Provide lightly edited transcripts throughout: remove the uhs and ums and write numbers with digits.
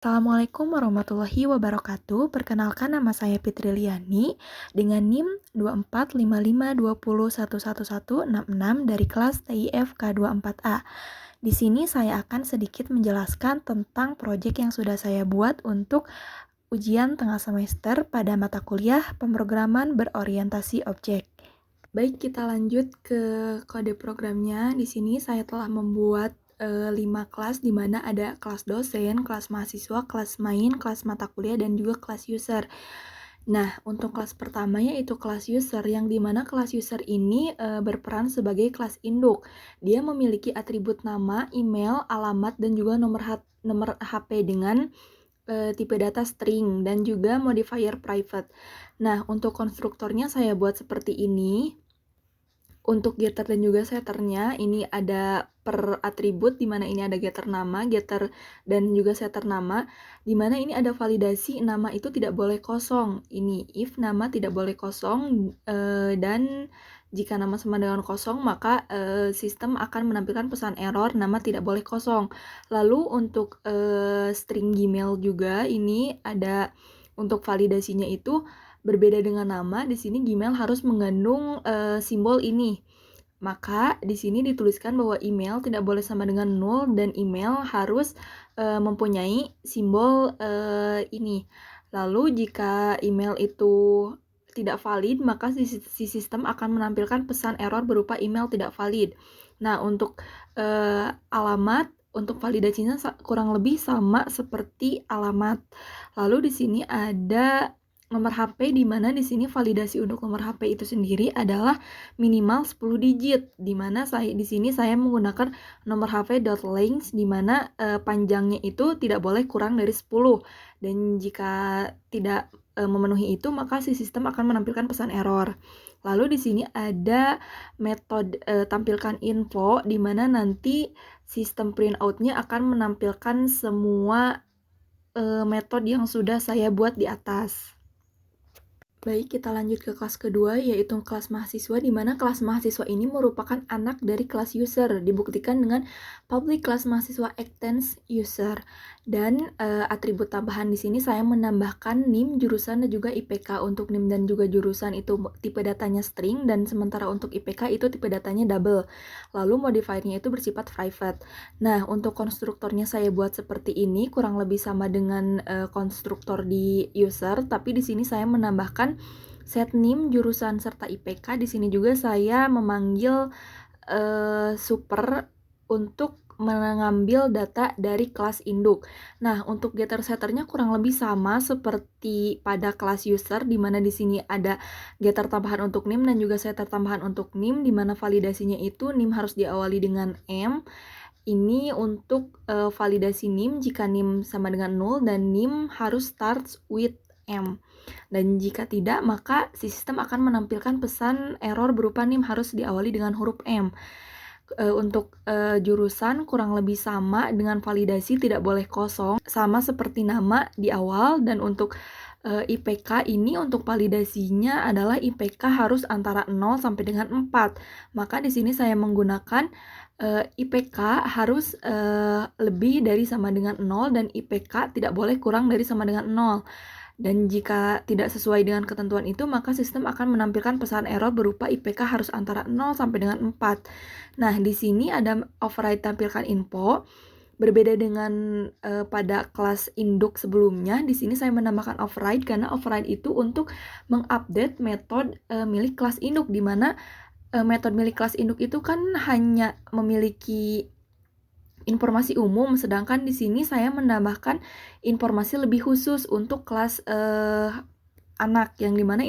Assalamualaikum warahmatullahi wabarakatuh. Perkenalkan nama saya Fitri Liani dengan NIM 245520111166 dari kelas TIF K24A. Di sini saya akan sedikit menjelaskan tentang proyek yang sudah saya buat untuk ujian tengah semester pada mata kuliah pemrograman berorientasi objek. Baik, kita lanjut ke kode programnya. Di sini saya telah membuat 5 kelas di mana ada kelas dosen, kelas mahasiswa, kelas main, kelas mata kuliah, dan juga kelas user. Nah, untuk kelas pertama yaitu kelas user, yang dimana kelas user ini berperan sebagai kelas induk. Dia memiliki atribut nama, email, alamat, dan juga nomor HP dengan tipe data string dan juga modifier private. Nah, untuk konstruktornya saya buat seperti ini. Untuk getter dan juga setternya ini ada per atribut, di mana ini ada getter nama, getter dan juga setter nama, di mana ini ada validasi nama itu tidak boleh kosong. Ini if nama tidak boleh kosong dan jika nama sama dengan kosong maka sistem akan menampilkan pesan error nama tidak boleh kosong. Lalu untuk string Gmail juga ini ada untuk validasinya itu berbeda dengan nama. Di sini Gmail harus mengandung simbol ini. Maka di sini dituliskan bahwa email tidak boleh sama dengan null dan email harus mempunyai simbol ini. Lalu jika email itu tidak valid, maka si sistem akan menampilkan pesan error berupa email tidak valid. Nah, untuk alamat, untuk validasinya kurang lebih sama seperti alamat. Lalu di sini ada nomor HP, di mana di sini validasi untuk nomor HP itu sendiri adalah minimal 10 digit, di mana di sini saya menggunakan nomor HP.length, di mana panjangnya itu tidak boleh kurang dari 10, dan jika tidak memenuhi itu maka si sistem akan menampilkan pesan error. Lalu di sini ada metode tampilkan info, di mana nanti sistem printoutnya akan menampilkan semua metode yang sudah saya buat di atas. Baik, kita lanjut ke kelas kedua, yaitu kelas mahasiswa, di mana kelas mahasiswa ini merupakan anak dari kelas user, dibuktikan dengan public kelas mahasiswa actance user. Dan atribut tambahan di sini saya menambahkan NIM, jurusan, dan juga IPK. Untuk NIM dan juga jurusan itu tipe datanya string, dan sementara untuk IPK itu tipe datanya double. Lalu modifiernya itu bersifat private. Nah, untuk konstruktornya saya buat seperti ini, kurang lebih sama dengan konstruktor di user, tapi di sini saya menambahkan set NIM, jurusan, serta IPK. Di sini juga saya memanggil super untuk mengambil data dari kelas induk. Nah, untuk getter setternya kurang lebih sama seperti pada kelas user, di mana di sini ada getter tambahan untuk NIM dan juga setter tambahan untuk NIM, di mana validasinya itu NIM harus diawali dengan M. Ini untuk validasi NIM jika NIM sama dengan 0 dan NIM harus starts with M. Dan jika tidak, maka sistem akan menampilkan pesan error berupa NIM harus diawali dengan huruf M. Untuk jurusan kurang lebih sama dengan validasi tidak boleh kosong, sama seperti nama di awal. Dan untuk IPK ini untuk validasinya adalah IPK harus antara 0 sampai dengan 4. Maka di sini saya menggunakan IPK harus lebih dari sama dengan 0 dan IPK tidak boleh kurang dari sama dengan 0. Dan jika tidak sesuai dengan ketentuan itu, maka sistem akan menampilkan pesan error berupa IPK harus antara 0 sampai dengan 4. Nah, di sini ada override tampilkan info. Berbeda dengan pada kelas induk sebelumnya, di sini saya menambahkan override karena override itu untuk mengupdate metode milik kelas induk, di mana metode milik kelas induk itu kan hanya memiliki informasi umum, sedangkan di sini saya menambahkan informasi lebih khusus untuk kelas anak, yang dimana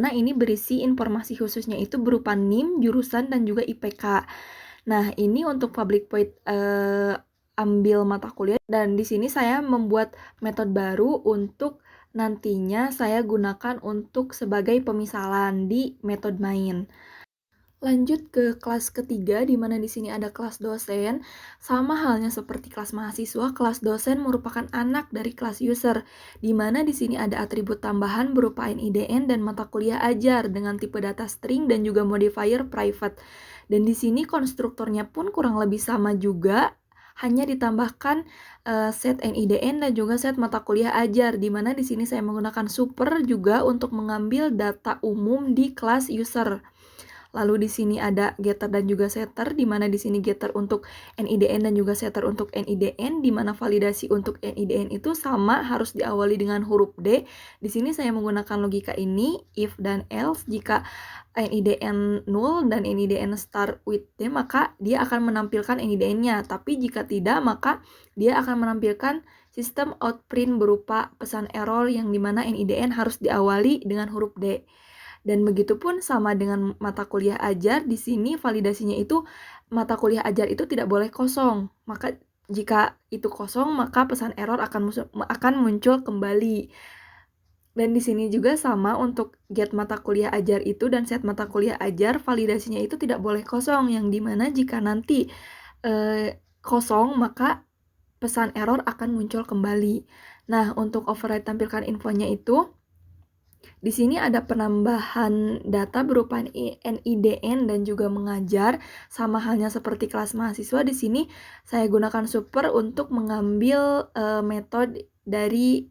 ini berisi informasi khususnya itu berupa NIM, jurusan, dan juga IPK. Nah, ini untuk public void ambil mata kuliah, dan di sini saya membuat metode baru untuk nantinya saya gunakan untuk sebagai pemisalan di metode main. Lanjut ke kelas ketiga, di mana di sini ada kelas dosen. Sama halnya seperti kelas mahasiswa, kelas dosen merupakan anak dari kelas user, di mana di sini ada atribut tambahan berupa NIDN dan mata kuliah ajar dengan tipe data string dan juga modifier private. Dan di sini konstruktornya pun kurang lebih sama juga, hanya ditambahkan set NIDN dan juga set mata kuliah ajar, di mana di sini saya menggunakan super juga untuk mengambil data umum di kelas user. Lalu di sini ada getter dan juga setter, di mana di sini getter untuk NIDN dan juga setter untuk NIDN, di mana validasi untuk NIDN itu sama harus diawali dengan huruf D. Di sini saya menggunakan logika ini, if dan else. Jika NIDN null dan NIDN start with D, maka dia akan menampilkan NIDN-nya. Tapi jika tidak, maka dia akan menampilkan sistem outprint berupa pesan error yang dimana NIDN harus diawali dengan huruf D. Dan begitupun sama dengan mata kuliah ajar, di sini validasinya itu mata kuliah ajar itu tidak boleh kosong. Maka jika itu kosong, maka pesan error akan muncul kembali. Dan di sini juga sama untuk get mata kuliah ajar itu dan set mata kuliah ajar, validasinya itu tidak boleh kosong, yang dimana jika nanti kosong, maka pesan error akan muncul kembali. Nah, untuk override tampilkan infonya itu, di sini ada penambahan data berupa NIDN dan juga mengajar, sama halnya seperti kelas mahasiswa. Di sini saya gunakan super untuk mengambil metode dari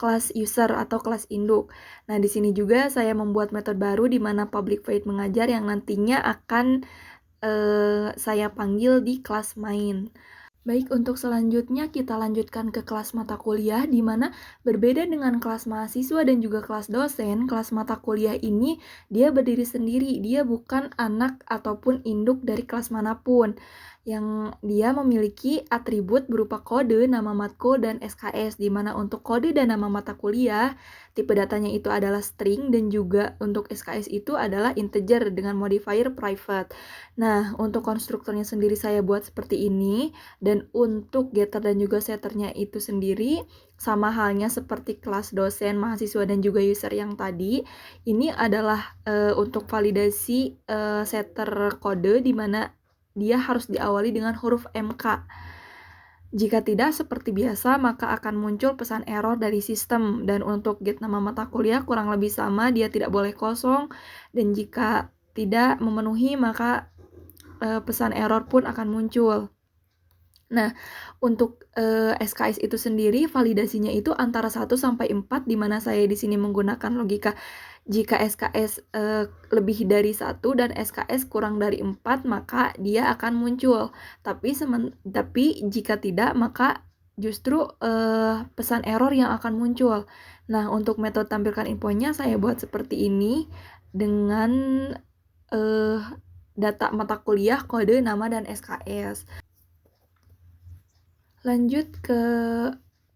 kelas user atau kelas induk. Nah, di sini juga saya membuat metode baru di mana public void mengajar yang nantinya akan saya panggil di kelas main. Baik, untuk selanjutnya kita lanjutkan ke kelas mata kuliah, di mana berbeda dengan kelas mahasiswa dan juga kelas dosen, kelas mata kuliah ini dia berdiri sendiri, dia bukan anak ataupun induk dari kelas manapun, yang dia memiliki atribut berupa kode, nama matkul, dan SKS, di mana untuk kode dan nama mata kuliah, tipe datanya itu adalah string, dan juga untuk SKS itu adalah integer dengan modifier private. Nah, untuk konstruktornya sendiri saya buat seperti ini, dan untuk getter dan juga setternya itu sendiri sama halnya seperti kelas dosen, mahasiswa, dan juga user yang tadi. Ini adalah untuk validasi setter kode, di mana dia harus diawali dengan huruf MK. Jika tidak seperti biasa, maka akan muncul pesan error dari sistem. Dan untuk get nama mata kuliah kurang lebih sama, dia tidak boleh kosong, dan jika tidak memenuhi, maka pesan error pun akan muncul. Nah, untuk SKS itu sendiri validasinya itu antara 1 sampai 4, di mana saya di sini menggunakan logika jika SKS lebih dari 1 dan SKS kurang dari 4, maka dia akan muncul. Tapi jika tidak, maka justru pesan error yang akan muncul. Nah, untuk metode tampilkan infonya saya buat seperti ini dengan data mata kuliah, kode, nama, dan SKS. Lanjut ke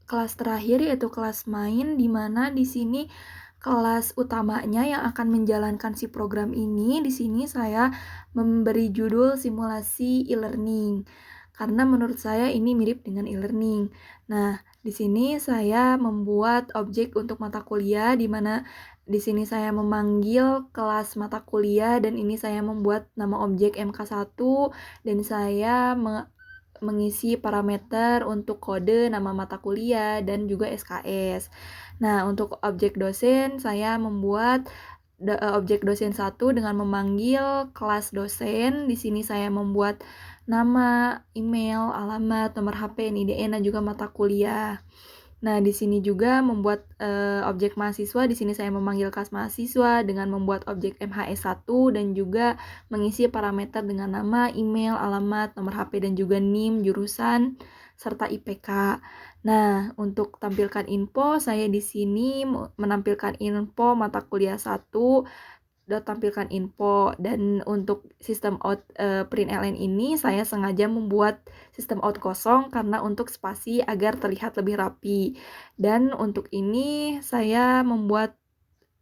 kelas terakhir, yaitu kelas main, di mana di sini kelas utamanya yang akan menjalankan si program ini. Di sini saya memberi judul simulasi e-learning, karena menurut saya ini mirip dengan e-learning. Nah, di sini saya membuat objek untuk mata kuliah, di mana di sini saya memanggil kelas mata kuliah, dan ini saya membuat nama objek MK1, dan saya mengisi parameter untuk kode, nama mata kuliah, dan juga SKS. Nah, untuk objek dosen, saya membuat objek dosen 1 dengan memanggil kelas dosen. Di sini saya membuat nama, email, alamat, nomor HP, NIDN, dan juga mata kuliah. Nah, di sini juga membuat objek mahasiswa. Di sini saya memanggil kelas mahasiswa dengan membuat objek MHS1 dan juga mengisi parameter dengan nama, email, alamat, nomor HP, dan juga NIM, jurusan, serta IPK. Nah, untuk tampilkan info, saya di sini menampilkan info mata kuliah 1, tampilkan info. Dan untuk sistem out println ini saya sengaja membuat sistem out kosong karena untuk spasi agar terlihat lebih rapi. Dan untuk ini saya membuat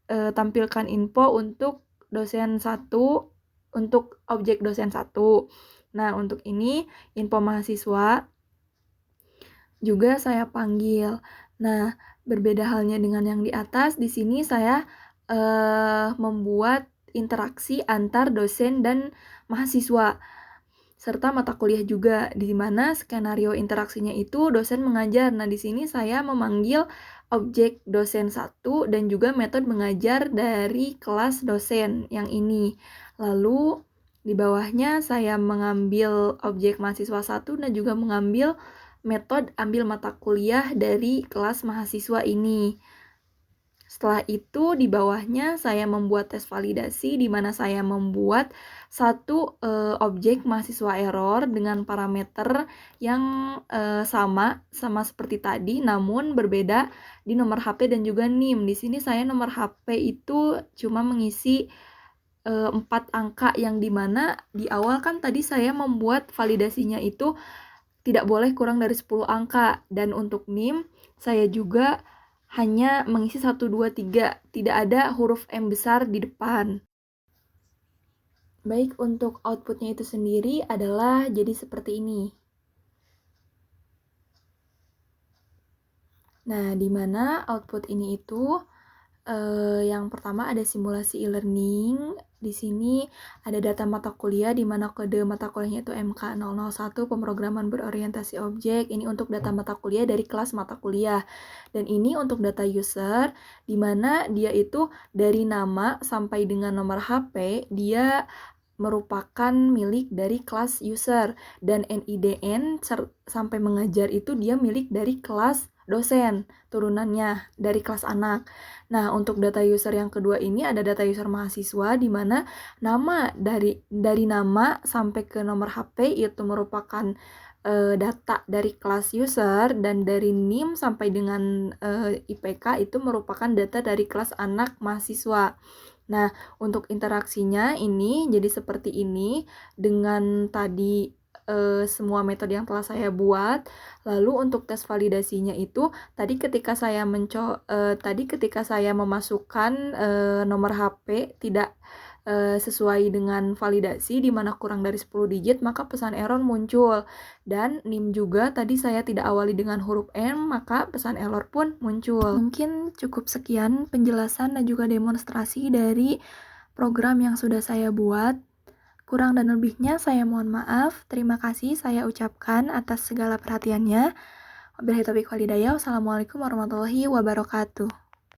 tampilkan info untuk dosen 1, untuk objek dosen 1. Nah, untuk ini info mahasiswa juga saya panggil. Nah, berbeda halnya dengan yang di atas, di sini saya membuat interaksi antar dosen dan mahasiswa serta mata kuliah juga, di mana skenario interaksinya itu dosen mengajar. Nah, di sini saya memanggil objek dosen 1 dan juga metode mengajar dari kelas dosen yang ini. Lalu Di bawahnya saya mengambil objek mahasiswa 1 dan juga mengambil metode ambil mata kuliah dari kelas mahasiswa ini. Setelah itu di bawahnya saya membuat tes validasi di mana saya membuat satu objek mahasiswa error dengan parameter yang sama seperti tadi, namun berbeda di nomor HP dan juga NIM. Di sini saya nomor HP itu cuma mengisi 4 angka yang dimana di awal kan tadi saya membuat validasinya itu tidak boleh kurang dari 10 angka, dan untuk NIM saya juga hanya mengisi 1, 2, 3, tidak ada huruf M besar di depan. Baik, untuk outputnya itu sendiri adalah jadi seperti ini. Nah, di mana output ini itu yang pertama ada simulasi e-learning. Di sini ada data mata kuliah di mana kode mata kuliahnya itu MK001 pemrograman berorientasi objek. Ini untuk data mata kuliah dari kelas mata kuliah. Dan ini untuk data user di mana dia itu dari nama sampai dengan nomor HP dia merupakan milik dari kelas user, dan NIDN sampai mengajar itu dia milik dari kelas dosen, turunannya dari kelas anak. Nah, untuk data user yang kedua ini ada data user mahasiswa di mana nama dari nama sampai ke nomor HP itu merupakan data dari kelas user, dan dari NIM sampai dengan IPK itu merupakan data dari kelas anak mahasiswa. Nah, untuk interaksinya ini jadi seperti ini dengan tadi semua metode yang telah saya buat. Lalu untuk tes validasinya itu tadi ketika saya memasukkan nomor HP tidak sesuai dengan validasi di mana kurang dari 10 digit, maka pesan error muncul. Dan NIM juga tadi saya tidak awali dengan huruf M, maka pesan error pun muncul. Mungkin cukup sekian penjelasan dan juga demonstrasi dari program yang sudah saya buat. Kurang dan lebihnya saya mohon maaf. Terima kasih saya ucapkan atas segala perhatiannya. Wabillahi taufiq wal hidayah. Wassalamualaikum warahmatullahi wabarakatuh.